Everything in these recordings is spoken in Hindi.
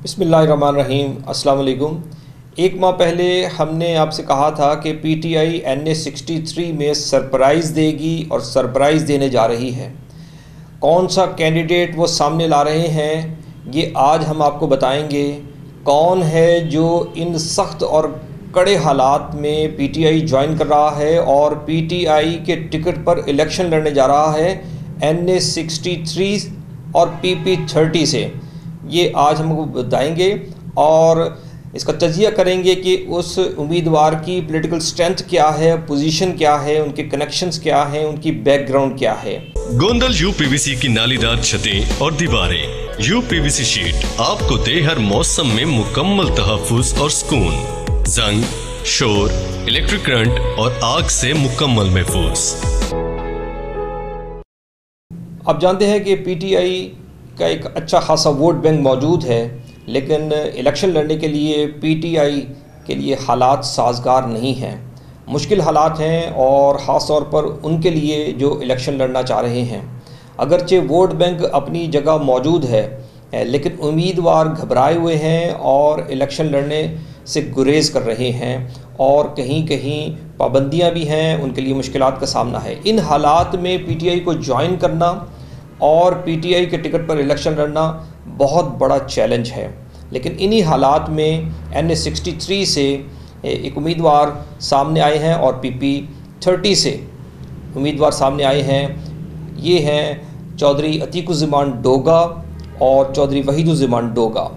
बिस्मिल्लाहिर्रहमानिर्रहीम। अस्सलाम वालेकुम। एक माह पहले हमने आपसे कहा था कि पीटीआई NA63 में सरप्राइज़ देगी और सरप्राइज़ देने जा रही है। कौन सा कैंडिडेट वो सामने ला रहे हैं ये आज हम आपको बताएंगे। कौन है जो इन सख्त और कड़े हालात में पीटीआई ज्वाइन कर रहा है और पीटीआई के टिकट पर इलेक्शन लड़ने जा रहा है NA63 और PP30 से। ये आज हमको बताएंगे और इसका तजिया करेंगे कि उस उम्मीदवार की पॉलिटिकल स्ट्रेंथ क्या है, पोजीशन क्या है, उनके कनेक्शंस क्या हैं, उनकी बैकग्राउंड क्या है। गोंदल यूपीवीसी की नालीदार छतें और दीवारें। यूपीवीसी शीट आपको दे हर मौसम में मुकम्मल तहफ़्फ़ुज़ और सुकून। जंग, शोर, इलेक्ट्रिक करंट और आग से मुकम्मल महफूज। आप जानते हैं कि पीटीआई का एक अच्छा खासा वोट बैंक मौजूद है, लेकिन इलेक्शन लड़ने के लिए पीटीआई के लिए हालात साजगार नहीं हैं। मुश्किल हालात हैं और ख़ास तौर पर उनके लिए जो इलेक्शन लड़ना चाह रहे हैं। अगरचे वोट बैंक अपनी जगह मौजूद है, लेकिन उम्मीदवार घबराए हुए हैं और इलेक्शन लड़ने से गुरेज़ कर रहे हैं और कहीं कहीं पाबंदियां भी हैं, उनके लिए मुश्किलात का सामना है। इन हालात में पीटीआई को ज्वाइन करना और पीटीआई के टिकट पर इलेक्शन लड़ना बहुत बड़ा चैलेंज है। लेकिन इन्हीं हालात में NA63 से एक उम्मीदवार सामने आए हैं और PP30 से उम्मीदवार सामने आए हैं। ये हैं चौधरी अतीकुज़्ज़मान डोगा और चौधरी वहीदुज़्ज़मान डोगा।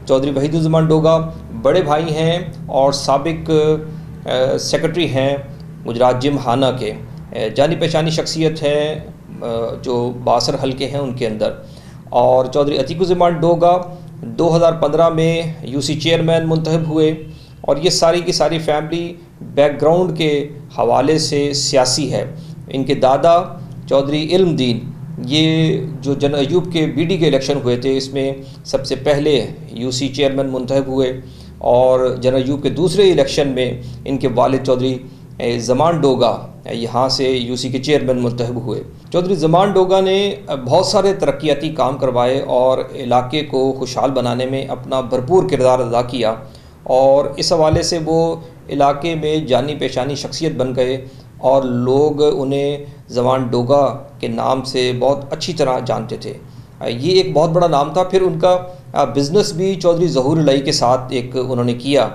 चौधरी वहीदुज़्ज़मान डोगा बड़े भाई हैं और साबिक सेक्रेटरी हैं गुजरात जिमखाना के। जानी पहचानी शख्सियत है जो बासर हल्के हैं उनके अंदर। और चौधरी अतीकुज़्ज़मान डोगा 2015 में यूसी चेयरमैन मुंतखब हुए और ये सारी की सारी फैमिली बैकग्राउंड के हवाले से सियासी है। इनके दादा चौधरी इल्मदीन, ये जो जन अयूब के बीडी के इलेक्शन हुए थे, इसमें सबसे पहले यूसी चेयरमैन मुंतखब हुए और जन अयूब के दूसरे इलेक्शन में इनके वालिद चौधरी ज़मान डोगा यहाँ से यूसी के चेयरमैन मुंतखब हुए। चौधरी ज़मान डोगा ने बहुत सारे तरक्याती काम करवाए और इलाके को खुशहाल बनाने में अपना भरपूर किरदार अदा किया और इस हवाले से वो इलाके में जानी पहचानी शख्सियत बन गए और लोग उन्हें ज़मान डोगा के नाम से बहुत अच्छी तरह जानते थे। ये एक बहुत बड़ा नाम था। फिर उनका बिज़नेस भी चौधरी ज़हूर इलाही के साथ एक उन्होंने किया।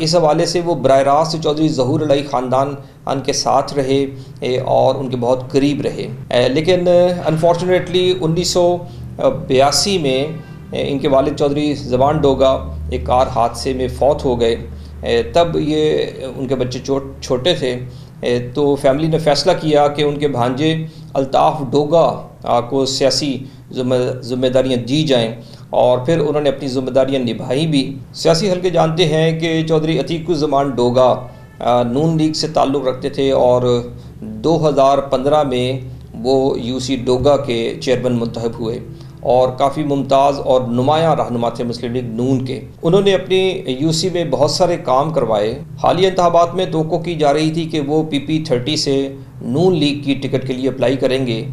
इस हवाले से वो बराह रास्त चौधरी ज़हूर इलाही ख़ानदान के साथ रहे और उनके बहुत करीब रहे। लेकिन अनफॉर्चुनेटली 1982 में इनके वालिद चौधरी ज़मान डोगा एक कार हादसे में फौत हो गए। तब ये उनके बच्चे छोटे थे, तो फैमिली ने फ़ैसला किया कि उनके भांजे अल्ताफ़ डोगा को सियासी ज़िम्मेदारियाँ दी जाएँ और फिर उन्होंने अपनी ज़िम्मेदारियाँ निभाई भी। सियासी हल्के जानते हैं कि चौधरी अतीकुज़्ज़मान डोगा नून लीग से ताल्लुक़ रखते थे और 2015 में वो यूसी डोगा के चेयरमैन मुंतखब हुए और काफ़ी मुमताज़ और नुमायाँ रहनुमा थे मुस्लिम लीग नून के। उन्होंने अपनी यूसी में बहुत सारे काम करवाए। हालिया इंतखाबात में तवक्को की जा रही थी कि वो PP30 से नून लीग की टिकट के लिए अप्लाई करेंगे,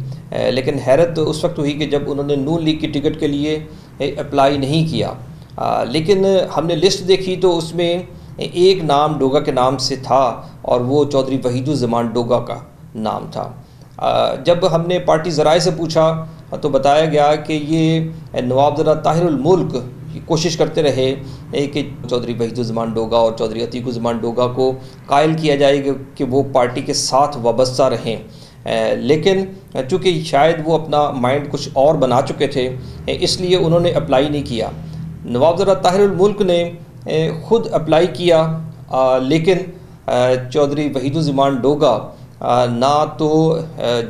लेकिन हैरत उस वक्त हुई कि जब उन्होंने नून लीग की टिकट के लिए अप्लाई नहीं किया। लेकिन हमने लिस्ट देखी तो उसमें एक नाम डोगा के नाम से था और वो चौधरी वहीदुज़्ज़मान डोगा का नाम था। जब हमने पार्टी ज़राए से पूछा तो बताया गया कि ये नवाबज़दा ताहिरुल मुल्क कोशिश करते रहे कि चौधरी वहीदुज़्ज़मान डोगा और चौधरी अतीकुज़्ज़मान डोगा को कायल किया जाएगा कि वो पार्टी के साथ वाबस्ता रहें, लेकिन चूँकि शायद वो अपना माइंड कुछ और बना चुके थे, इसलिए उन्होंने अप्लाई नहीं किया। नवाबज़दा ताहिरुल मुल्क ने ख़ुद अप्लाई किया, लेकिन चौधरी वहीदुज़्ज़मान डोगा ना तो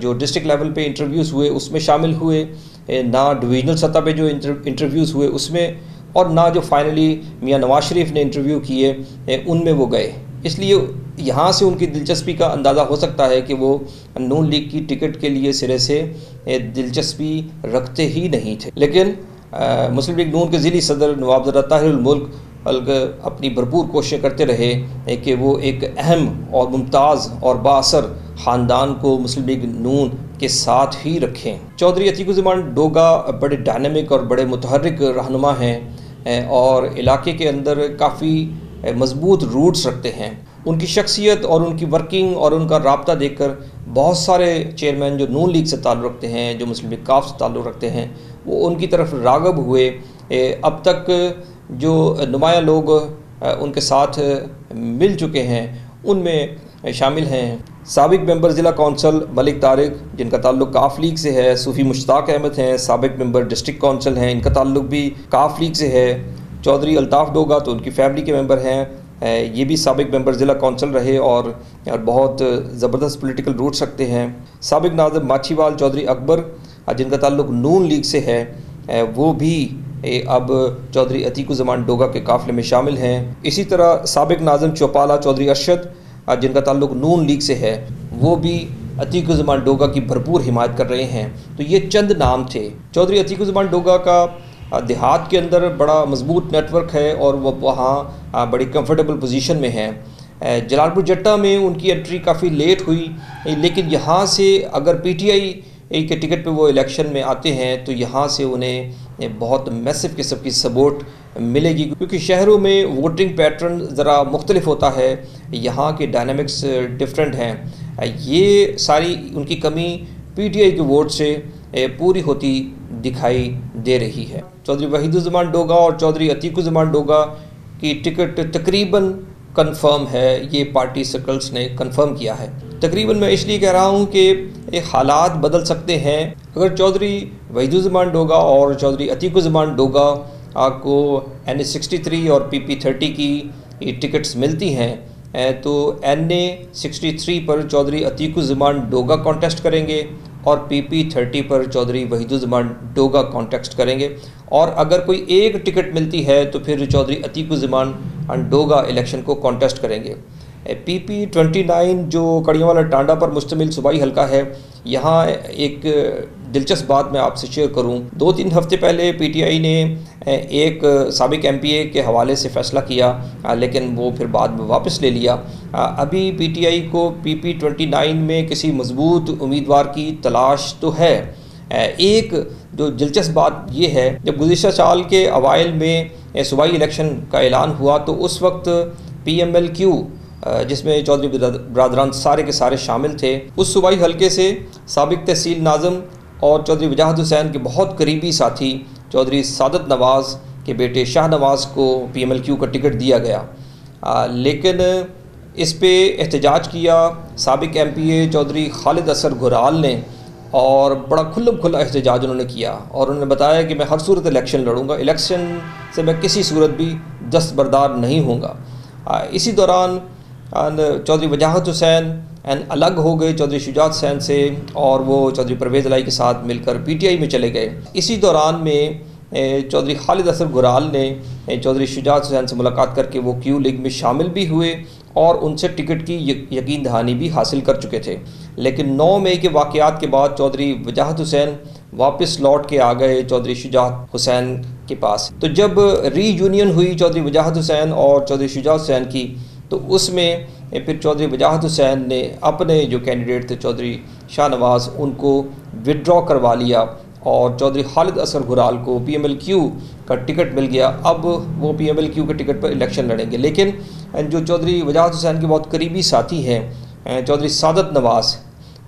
जो डिस्ट्रिक्ट लेवल पे इंटरव्यूज़ हुए उसमें शामिल हुए, ना डिवीज़नल सतह पे जो इंटरव्यूज़ हुए उसमें, और ना जो फाइनली मियां नवाज शरीफ ने इंटरव्यू किए उनमें वो गए। इसलिए यहाँ से उनकी दिलचस्पी का अंदाज़ा हो सकता है कि वो नून लीग की टिकट के लिए सिरे से दिलचस्पी रखते ही नहीं थे। लेकिन मुस्लिम लीग नून के ज़िली सदर नवाबज़दा ताहिरुल मुल्क अपनी भरपूर कोशिशें करते रहे कि वो एक अहम और मुमताज़ और बाअसर ख़ानदान को मुस्लिम लीग नून के साथ ही रखें। चौधरी अतीकुज़्ज़मान डोगा बड़े डायनामिक और बड़े मुतहर्रिक रहनुमा हैं। और इलाके के अंदर काफ़ी मजबूत रूट्स रखते हैं। उनकी शख्सियत और उनकी वर्किंग और उनका राब्ता देखकर बहुत सारे चेयरमैन जो नून लीग से ताल्लुक़ रखते हैं, जो मुस्लिम लीग काफ से ताल्लुक़ रखते हैं, वो उनकी तरफ राग़ब हुए। अब तक जो नुमाया लोग उनके साथ मिल चुके हैं उनमें शामिल हैं साबिक मेंबर ज़िला कौंसल मलिक तारिक, जिनका ताल्लुक़ काफ लीग से है। सूफ़ी मुश्ताक अहमद हैं, साबिक मेंबर डिस्ट्रिक्ट कौंसल हैं, इनका ताल्लुक़ भी काफ लीग से है। चौधरी अल्ताफ़ डोगा तो उनकी फैमिली के मेंबर हैं, ये भी साबिक मेंबर ज़िला कौंसल रहे और बहुत ज़बरदस्त पॉलिटिकल रूट्स रखते हैं। साबिक नाज़िम माछीवाल चौधरी अकबर, जिनका ताल्लुक़ नून लीग से है, वो भी अब चौधरी अतीकुज़्ज़मान डोगा के काफ़िले में शामिल हैं। इसी तरह साबिक नाज़िम चौपाला चौधरी अरशद, जिनका ताल्लुक़ नून लीग से है, वो भी अतीकुज़्ज़मान डोगा की भरपूर हिमायत कर रहे हैं। तो ये चंद नाम थे। चौधरी अतीकुज़्ज़मान डोगा का देहात के अंदर बड़ा मजबूत नेटवर्क है और वो वहाँ बड़ी कंफर्टेबल पोजीशन में हैं। जलालपुर जट्टा में उनकी एंट्री काफ़ी लेट हुई, लेकिन यहाँ से अगर पीटीआई के टिकट पे वो इलेक्शन में आते हैं तो यहाँ से उन्हें बहुत मैसिव किस्म की सपोर्ट मिलेगी, क्योंकि शहरों में वोटिंग पैटर्न ज़रा मुख्तलिफ होता है, यहाँ के डायनामिक्स डिफरेंट हैं। ये सारी उनकी कमी पीटीआई के वोट से पूरी होती दिखाई दे रही है। चौधरी वहीदुज़्ज़मान डोगा और चौधरी अतीकुज़्ज़मान डोगा की टिकट तकरीबन कंफर्म है, ये पार्टी सर्कल्स ने कंफर्म किया है। तकरीबन मैं इसलिए कह रहा हूँ कि हालात बदल सकते हैं। अगर चौधरी वहीदुज़्ज़मान डोगा और चौधरी अतीकुज़्ज़मान डोगा को NA63 और PP30 की टिकट्स मिलती हैं तो NA63 पर चौधरी अतीकुज़्ज़मान डोगा कॉन्टेस्ट करेंगे और PP30 पर चौधरी वहीदुज़्ज़मान डोगा कॉन्टेस्ट करेंगे। और अगर कोई एक टिकट मिलती है तो फिर चौधरी अतीकुज़्ज़मान डोगा इलेक्शन को कॉन्टेस्ट करेंगे। PP29 जो कड़ियाँवाला टांडा पर मुश्तमिल सूबाई हल्का है, यहाँ एक दिलचस्प बात मैं आपसे शेयर करूँ। 2-3 हफ्ते पहले पीटीआई ने एक साबिक MPA के हवाले से फ़ैसला किया, लेकिन वो फिर बाद में वापस ले लिया। अभी पीटीआई को PP29 में किसी मजबूत उम्मीदवार की तलाश तो है। एक जो दिलचस्प बात ये है, जब गुज़िश्ता साल के अवाइल में सूबाई इलेक्शन का ऐलान हुआ तो उस वक्त PMLQ, जिसमें चौधरी बरादरान सारे के सारे शामिल थे, उस सूबाई हल्के से साबिक तहसील नाज़म और चौधरी वजाहत हुसैन के बहुत करीबी साथी चौधरी सादत नवाज़ के बेटे शाह नवाज़ को PMLQ का टिकट दिया गया। लेकिन इस पे एहतजाज किया साबिक MPA चौधरी खालिद असर गुराल ने, और बड़ा खुल्लम खुल्ला एहतजाज उन्होंने किया और उन्होंने बताया कि मैं हर सूरत इलेक्शन लड़ूंगा, इलेक्शन से मैं किसी सूरत भी दस्तबरदार नहीं होऊंगा। इसी दौरान चौधरी वजाहत हुसैन अलग हो गए चौधरी शुजात हुसैन से और वो चौधरी परवेज़ इलाही के साथ मिलकर पीटीआई में चले गए। इसी दौरान में चौधरी खालिद असर गुराल ने चौधरी शुजात हुसैन से मुलाकात करके वो क्यू लीग में शामिल भी हुए और उनसे टिकट की यकीन दहानी भी हासिल कर चुके थे। लेकिन 9 मई के वाक़यात के बाद चौधरी वजाहत हुसैन वापस लौट के आ गए चौधरी शुजात हुसैन के पास। तो जब रीयूनियन हुई चौधरी वजाहत हुसैन और चौधरी शुजात हुसैन की, तो उसमें फिर चौधरी वजाहत हुसैन ने अपने जो कैंडिडेट थे चौधरी शाह नवाज़, उनको विड्रॉ करवा लिया और चौधरी खालिद असर गुराल को PMLQ का टिकट मिल गया। अब वो PMLQ के टिकट पर इलेक्शन लड़ेंगे। लेकिन जो चौधरी वजाहत हुसैन के बहुत करीबी साथी हैं चौधरी सादत नवाज़,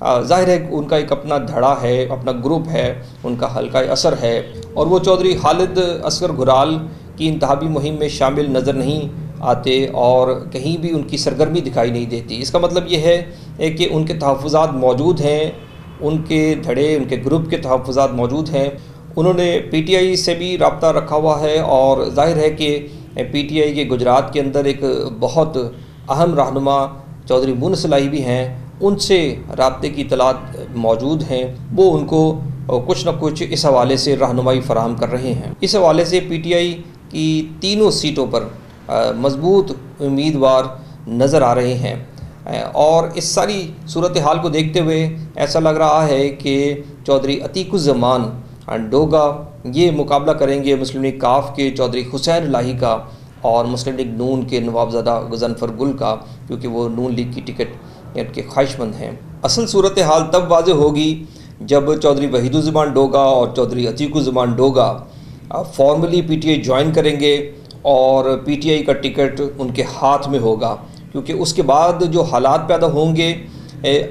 ज़ाहिर है उनका एक अपना धड़ा है, अपना ग्रुप है, उनका हल्का असर है और वो चौधरी खालिद असर गुराल की इंतहाबी मुहिम में शामिल नज़र नहीं आते और कहीं भी उनकी सरगर्मी दिखाई नहीं देती। इसका मतलब ये है कि उनके तहफ़्फ़ुज़ात मौजूद हैं, उनके धड़े, उनके ग्रुप के तहफ़्फ़ुज़ात मौजूद हैं। उन्होंने PTI से भी रब्ता रखा हुआ है और ज़ाहिर है कि PTI के गुजरात के अंदर एक बहुत अहम रहनुमा चौधरी मुनस इलाही भी हैं, उनसे रब्ते की इत्तलात मौजूद हैं। वो उनको कुछ न कुछ इस हवाले से रहनुमाई फ़राहम कर रहे हैं। इस हवाले से PTI की तीनों सीटों पर मजबूत उम्मीदवार नज़र आ रहे हैं और इस सारी सूरत हाल को देखते हुए ऐसा लग रहा है कि चौधरी अतीकुज़्ज़मान डोगा ये मुकाबला करेंगे मुस्लिम लीग काफ के चौधरी हुसैन इलाही का और मुस्लिम लीग नून के नवाबज़ादा गज़नफ़र गुल का, क्योंकि वो नून लीग की टिकट के ख्वाहिशमंद हैं। असल सूरत हाल तब वाज़ेह होगी जब चौधरी वहीदुज़्ज़मान डोगा और Chaudhary अतीकुज़्ज़मान Doga formally PTI join करेंगे और पीटीआई का टिकट उनके हाथ में होगा, क्योंकि उसके बाद जो हालात पैदा होंगे,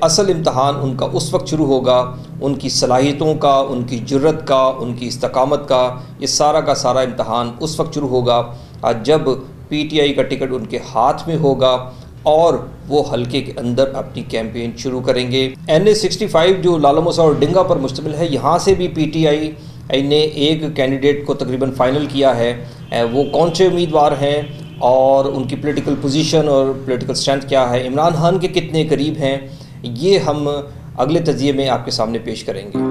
असल इम्तहान उनका उस वक्त शुरू होगा, उनकी सलाहियतों का, उनकी जुर्रत का, उनकी इस्तकामत का, ये सारा का सारा इम्तहान उस वक्त शुरू होगा जब पीटीआई का टिकट उनके हाथ में होगा और वो हल्के के अंदर अपनी कैंपेन शुरू करेंगे। NA 65 जो लाला मूसा और डिंगा पर मुश्तमिल है, यहाँ से भी पीटीआई ने एक कैंडिडेट को तकरीबन फ़ाइनल किया है। वो कौन से उम्मीदवार हैं और उनकी पॉलिटिकल पोजीशन और पॉलिटिकल स्ट्रेंथ क्या है, इमरान खान के कितने करीब हैं, ये हम अगले तज़िये में आपके सामने पेश करेंगे।